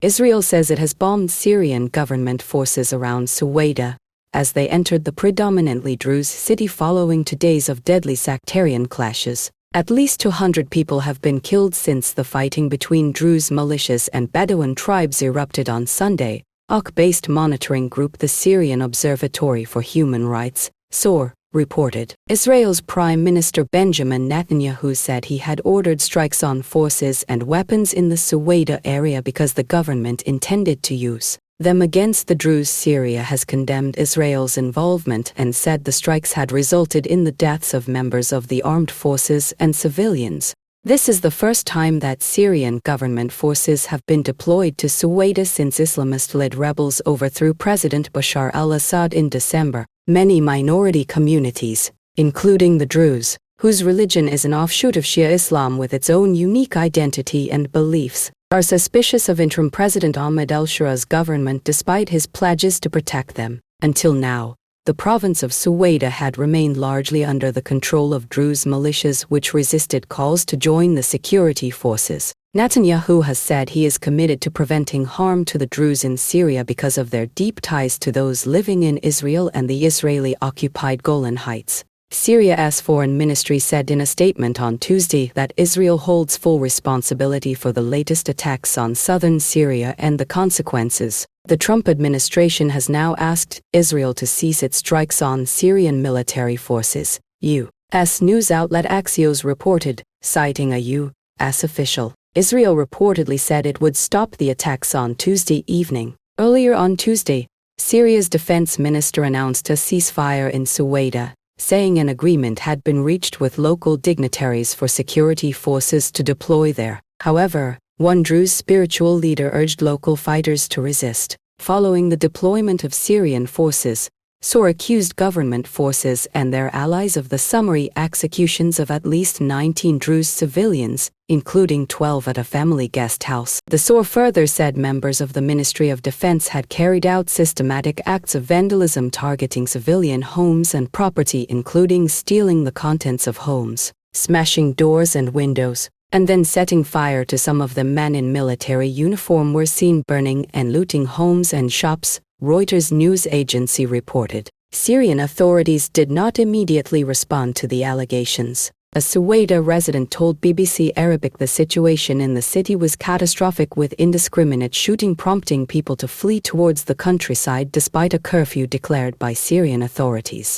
Israel says it has bombed Syrian government forces around Suweida as they entered the predominantly Druze city following 2 days of deadly sectarian clashes. At least 200 people have been killed since the fighting between Druze militias and Bedouin tribes erupted on Sunday, SOHR-based monitoring group the Syrian Observatory for Human Rights, SOHR, reported. Israel's Prime Minister Benjamin Netanyahu said he had ordered strikes on forces and weapons in the Suweida area because the government intended to use them against the Druze. Syria has condemned Israel's involvement and said the strikes had resulted in the deaths of members of the armed forces and civilians. This is the first time that Syrian government forces have been deployed to Suweida since Islamist-led rebels overthrew President Bashar al-Assad in December. Many minority communities, including the Druze, whose religion is an offshoot of Shia Islam with its own unique identity and beliefs, are suspicious of interim President Ahmed al-Shara's government despite his pledges to protect them. Until now, the province of Suweida had remained largely under the control of Druze militias which resisted calls to join the security forces. Netanyahu has said he is committed to preventing harm to the Druze in Syria because of their deep ties to those living in Israel and the Israeli-occupied Golan Heights. Syria's foreign ministry said in a statement on Tuesday that Israel holds full responsibility for the latest attacks on southern Syria and the consequences. The Trump administration has now asked Israel to cease its strikes on Syrian military forces, U.S. news outlet Axios reported, citing a U.S. official. Israel reportedly said it would stop the attacks on Tuesday evening. Earlier on Tuesday, Syria's defense minister announced a ceasefire in Suweida, saying an agreement had been reached with local dignitaries for security forces to deploy there. However, one Druze spiritual leader urged local fighters to resist. Following the deployment of Syrian forces, SOHR accused government forces and their allies of the summary executions of at least 19 Druze civilians, including 12 at a family guest house. The SOHR further said members of the Ministry of Defense had carried out systematic acts of vandalism targeting civilian homes and property, including stealing the contents of homes, smashing doors and windows, and then setting fire to some of them. Men in military uniform were seen burning and looting homes and shops, Reuters news agency reported. Syrian authorities did not immediately respond to the allegations. A Suweida resident told BBC Arabic the situation in the city was catastrophic, with indiscriminate shooting prompting people to flee towards the countryside despite a curfew declared by Syrian authorities.